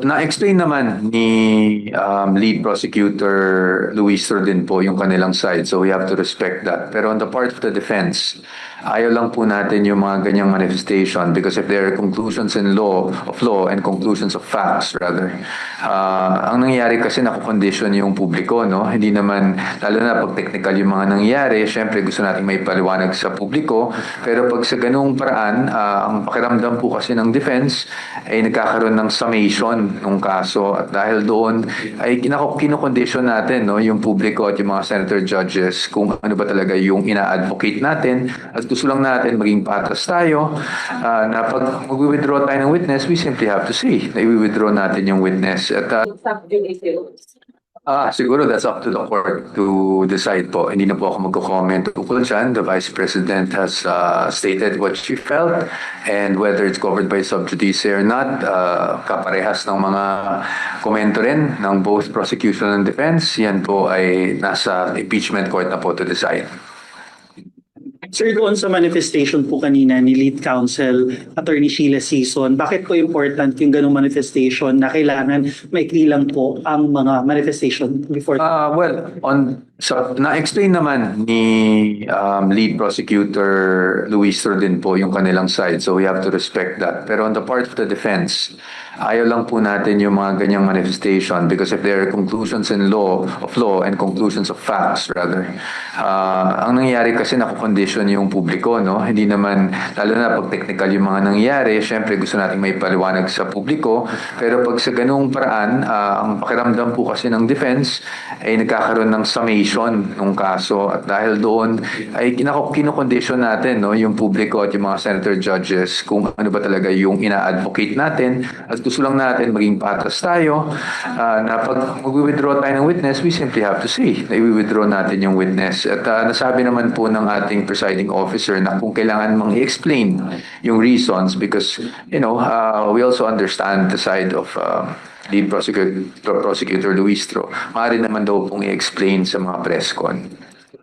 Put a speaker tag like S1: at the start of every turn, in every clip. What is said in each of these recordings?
S1: na-explain naman ni lead prosecutor Luistro din po yung kanilang side, so we have to respect that. Pero on the part of the defense, ayaw lang po natin yung mga ganyang manifestation because if there are conclusions in law and conclusions of facts rather, ang nangyayari kasi nakukondition yung publiko, no? Hindi naman, lalo na pag technical yung mga nangyayari, syempre gusto natin may paliwanag sa publiko, pero pag sa ganung paraan, ang pakiramdam po kasi ng defense ay nagkakaroon ng summation ng kaso at dahil doon ay kinokondisyon natin, no, yung publiko at yung mga senator judges kung ano ba talaga yung ina-advocate natin at gusto lang natin maging patas tayo na pag mag-withdraw tayo ng witness, we simply have to say na i-withdraw natin yung witness at siguro that's up to the court to decide po. Hindi na po ako magko-comment tungkol dyan. The Vice President has stated what she felt and whether it's covered by sub judice or not, kaparehas ng mga komento rin ng both prosecution and defense. Yan po ay nasa impeachment court na po to decide.
S2: Sir, doon sa manifestation po kanina ni Lead Counsel Attorney Sheila Sison, bakit po important yung ganung manifestation na kailangan maikli lang po ang mga manifestation before?
S1: Na-explain naman ni lead prosecutor Luistro din po yung kanilang side, so we have to respect that. Pero on the part of the defense, ayaw lang po natin yung mga ganyang manifestation because if there are conclusions in law and conclusions of facts rather, ang nangyayari kasi nakukondition yung publiko, no? Hindi naman, lalo na pag technical yung mga nangyayari, syempre gusto natin may paliwanag sa publiko, pero pag sa ganung paraan, ang pakiramdam po kasi ng defense ay nagkakaroon ng summation ng kaso at dahil doon ay kinokondisyon natin, no, yung publiko at yung mga senator judges kung ano ba talaga yung ina-advocate natin at gusto lang natin maging patas tayo na pag mag-withdraw tayo ng witness, we simply have to say na i-withdraw natin yung witness. At nasabi naman po ng ating presiding officer na kung kailangan mang i-explain yung reasons because, we also understand the side of lead prosecutor Luistro. Maaari naman daw pong i-explain sa mga press con.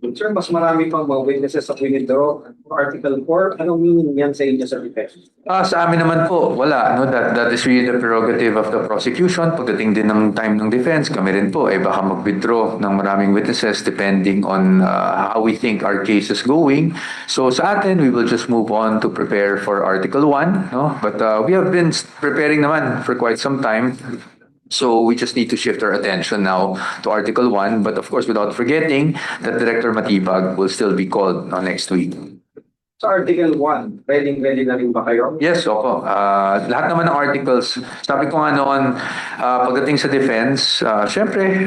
S3: Sir, mas marami pang mga witnesses sa withdraw Article 4. Anong meaning yan sa inyo sa defense?
S1: Sa amin naman po, wala. No? That is really the prerogative of the prosecution. Pagdating din ng time ng defense, kami rin po ay baka mag-withdraw ng maraming witnesses depending on how we think our case is going. So sa atin, we will just move on to prepare for Article 1. No? But we have been preparing naman for quite some time. So we just need to shift our attention now to Article 1, but of course without forgetting that Director Matibag will still be called next week.
S3: Sa Article 1, ready na rin ba kayo?
S1: Yes, opo. Lahat naman ng articles, sabi ko nga noon, pagdating sa defense, syempre,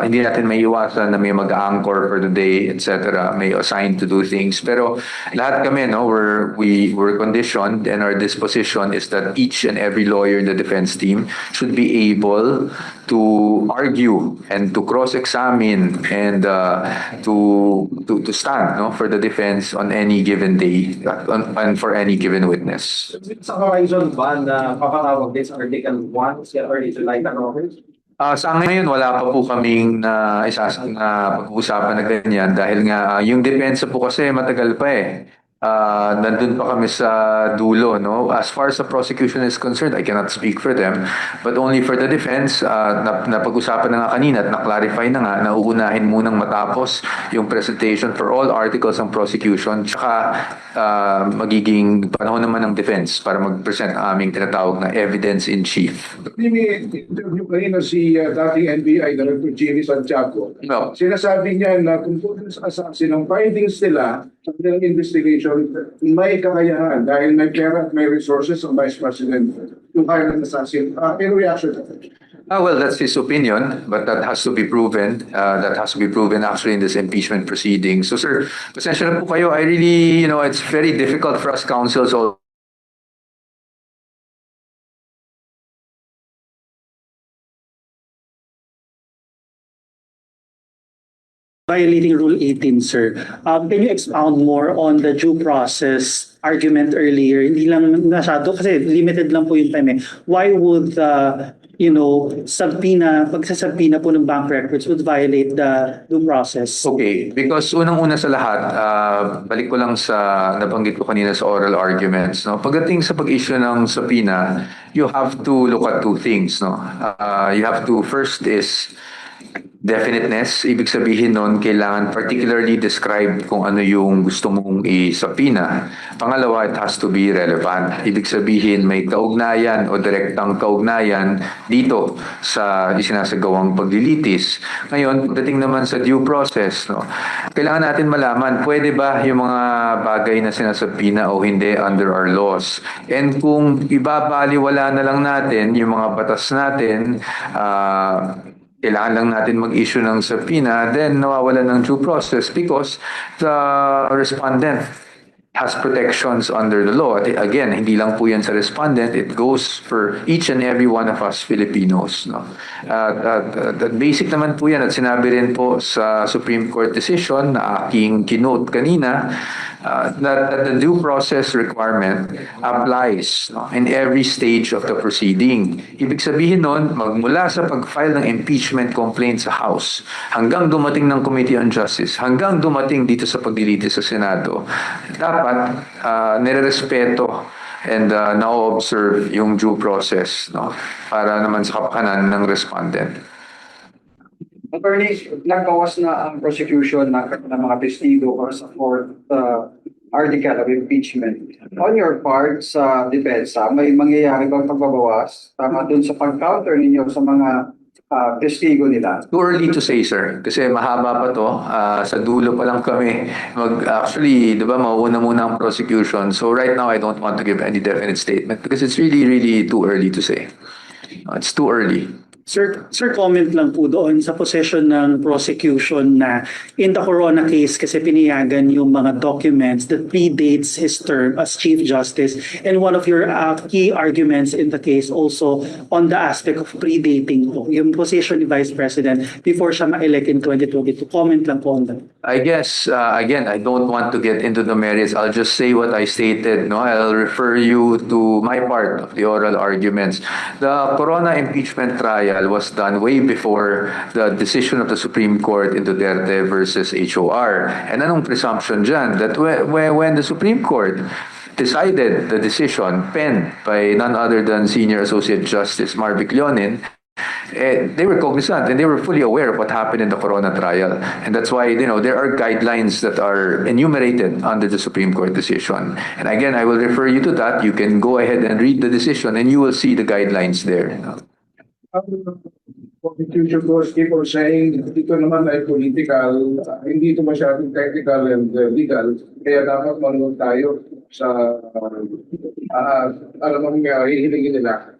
S1: hindi natin may iwasan na may mag-anchor for the day, etc. May assigned to do things. Pero lahat kami, no, we're conditioned and our disposition is that each and every lawyer in the defense team should be able to argue and to cross-examine and to stand, no, for the defense on any given day and for any given witness.
S3: Sa horizon ba na papatawag din sa Article 1 si Attorney July Tanokers?
S1: Sa ngayon, wala pa po kaming na pag-uusapan na ganyan dahil nga yung depensa po kasi matagal pa eh. Nandun pa kami sa dulo, no? As far as the prosecution is concerned, I cannot speak for them, but only for the defense, napag-usapan na nga kanina at na-clarify na nga na uunahin munang matapos yung presentation for all articles ng prosecution, tsaka magiging panahon naman ng defense para mag-present ang aming tinatawag na evidence in chief.
S4: Interview kanina si dating NBI Director Jimmy Santiago.
S1: No.
S4: Sinasabi niya na kung sa assassin ang findings nila sa kanilang investigation, may kakayahan dahil may pera at may resources ang Vice President yung hire ng assassin. In reaction to that?
S1: Well, that's his opinion, but that has to be proven. That has to be proven actually in this impeachment proceeding. So, sir, pasensya na po kayo. I really, it's very difficult for us counsels
S2: Violating Rule 18, sir. Can you expound more on the due process argument earlier, hindi lang masyado kasi limited lang po yung time eh. Why would pagsasabina po ng bank records would violate the due process?
S1: Okay, because unang-una sa lahat, balik ko lang sa nabanggit ko kanina sa oral arguments. No? Pagdating sa pag-issue ng subpoena, you have to look at two things. No? You have to, first is definiteness. Ibig sabihin nun, kailangan particularly describe kung ano yung gusto mong isubpoena. Pangalawa, it has to be relevant. Ibig sabihin, may kaugnayan o direktang kaugnayan dito sa isinasagawang paglilitis. Ngayon, pagdating naman sa due process, no, kailangan natin malaman, pwede ba yung mga bagay na sinasubpoena o hindi under our laws? And kung ibabaliwala na lang natin yung mga batas natin, kailangan lang natin mag-issue ng subpoena, then nawawalan ng due process because the respondent has protections under the law. Again, hindi lang po yan sa respondent, it goes for each and every one of us Filipinos. No? Basic naman po yan at sinabi rin po sa Supreme Court decision na aking kinote kanina, that the due process requirement applies, no, in every stage of the proceeding. Ibig sabihin nun, magmula sa pag-file ng impeachment complaint sa House, hanggang dumating ng Committee on Justice, hanggang dumating dito sa paglilitis sa Senado, dapat nire-respeto and na-observe yung due process, no, para naman sa kapakanan ng respondent.
S3: Attorney, nagbawas na ang prosecution ng mga testigo or sa fourth article of impeachment. On your part sa depensa, may mangyayari bang pagbabawas tama dun sa pag-counter ninyo sa mga testigo nila?
S1: Too early to say, sir. Kasi mahaba pa to. Sa dulo pa lang kami. Actually, di ba, mauuna muna ang prosecution. So right now, I don't want to give any definite statement because it's really, really too early to say. It's too early.
S2: Sir, comment lang po doon sa possession ng prosecution na in the Corona case kasi piniyagan yung mga documents that predates his term as Chief Justice, and one of your key arguments in the case also on the aspect of predating po, yung position ni Vice President before siya ma-elect in 2022. Comment lang po on that.
S1: I guess, again, I don't want to get into the merits. I'll just say what I stated. No, I'll refer you to my part of the oral arguments. The Corona impeachment trial was done way before the decision of the Supreme Court in Duterte versus HOR. And anong presumption dyan? That when the Supreme Court decided the decision penned by none other than Senior Associate Justice Marvic Leonin, they were cognizant and they were fully aware of what happened in the Corona trial. And that's why, there are guidelines that are enumerated under the Supreme Court decision. And again, I will refer you to that. You can go ahead and read the decision and you will see the guidelines there.
S4: Constitution goes keep on saying, dito naman ay political, hindi ito masyadong technical and legal, kaya dapat manood tayo sa, alam mo nga, hihilingin nila,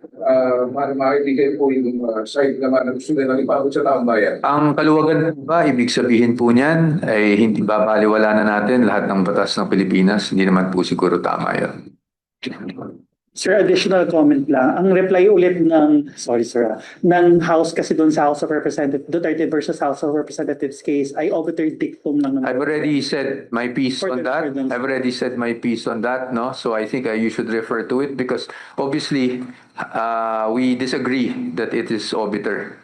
S4: para makikigay po yung side naman na gusto nilang ipabot sa taong bayan.
S1: Ang kaluwagan ba, ibig sabihin po niyan, ay hindi babaliwala na natin lahat ng batas ng Pilipinas. Hindi naman po siguro tama yan.
S2: Sir, additional comment lang. Ang reply ulit ng House kasi doon sa House of Representatives, Duterte versus House of Representatives case ay obiter dictum lang naman.
S1: I've already said my piece on that.
S2: Further.
S1: I've already said my piece on that, no? So I think you should refer to it because obviously we disagree that it is obiter.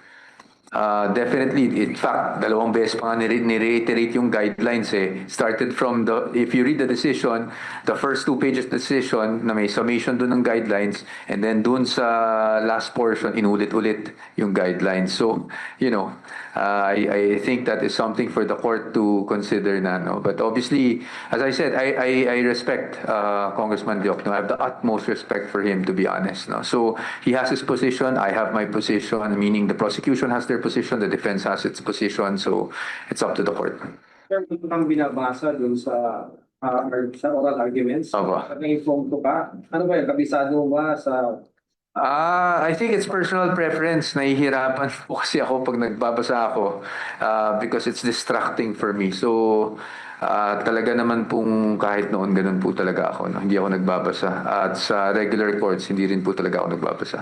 S1: Definitely, in fact, dalawang beses pa nga ni-reiterate yung guidelines eh. Started from if you read the decision, the first 2 pages of the decision na may summation dun ng guidelines, and then dun sa last portion, inulit-ulit yung guidelines. So, I think that is something for the court to consider na, no? But obviously, as I said, I respect Congressman Diok. No? I have the utmost respect for him, to be honest. No? So, he has his position, I have my position, meaning the prosecution has their position, the defense has its position, so it's up to the court.
S3: Sir, ito kang binabasa dun sa oral arguments.
S1: Opo.
S3: Nag-inform ka. Ano ba yan? Kabisado ba sa...
S1: I think it's personal preference. Nahihirapan po kasi ako pag nagbabasa ako because it's distracting for me. So, talaga naman pong kahit noon ganun po talaga ako. No? Hindi ako nagbabasa. At sa regular courts, hindi rin po talaga ako nagbabasa.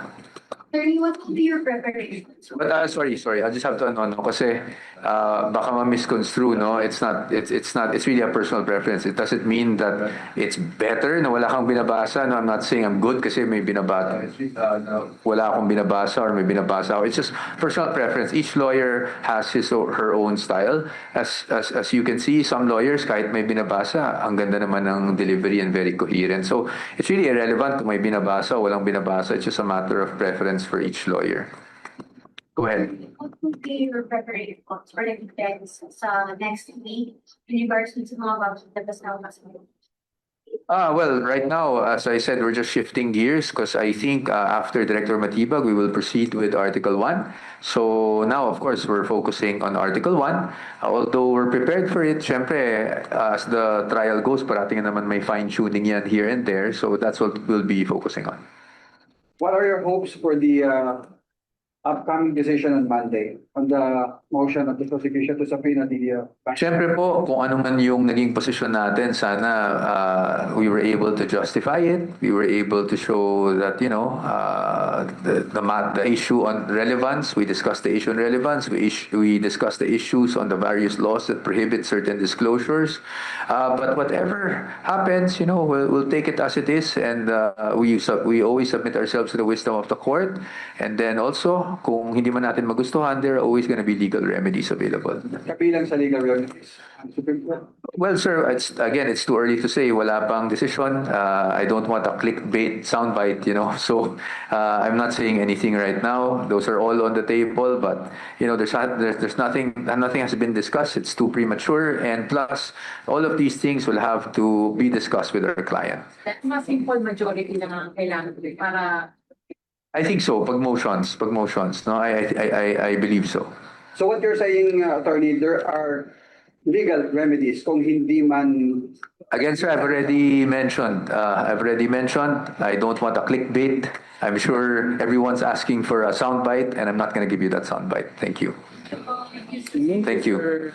S5: Attorney, what would be your preparations?
S1: But sorry, I just have to ano, kasi baka ma-misconstrue, no? It's really a personal preference. It doesn't mean that it's better na wala kang binabasa. No, I'm not saying I'm good kasi may binabasa. Wala akong binabasa or may binabasa ako. It's just personal preference. Each lawyer has his or her own style. As you can see, some lawyers kahit may binabasa, ang ganda naman ng delivery and very coherent. So it's really irrelevant kung may binabasa o walang binabasa. It's just a matter of preference for each lawyer. Go ahead.
S5: What would be your preparations or the defense sa next week in regards to mga bago na basta
S1: Well, right now, as I said, we're just shifting gears because I think after Director Matibag, we will proceed with Article 1. So now, of course, we're focusing on Article 1. Although we're prepared for it, syempre, as the trial goes, parating naman may fine-tuning yan here and there. So that's what we'll be focusing on.
S3: What are your hopes for the upcoming decision on Monday on the motion of the prosecution to subpoena the
S1: Siyempre po, kung ano man yung naging posisyon natin, sana we were able to justify it. We were able to show that, the issue on relevance, we discussed the issue on relevance, we discussed the issues on the various laws that prohibit certain disclosures. But whatever happens, we'll take it as it is, and we always submit ourselves to the wisdom of the court. And then also, kung hindi man natin magustuhan, there are always going to be legal remedies available.
S3: kabilang sa legal remedies? Ang Supreme Court.
S1: Well, sir, it's too early to say. Wala pang decision. I don't want a clickbait soundbite, So I'm not saying anything right now. Those are all on the table, but there's nothing has been discussed. It's too premature, and plus, all of these things will have to be discussed with our client.
S6: Mas simple majority na nga ang kailangan para
S1: I think so. Pag motions, no, I believe so.
S3: So what you're saying, attorney, there are legal remedies kung hindi man.
S1: Again, sir, I've already mentioned. I don't want a clickbait. I'm sure everyone's asking for a soundbite, and I'm not going to give you that soundbite. Thank you. Thank you.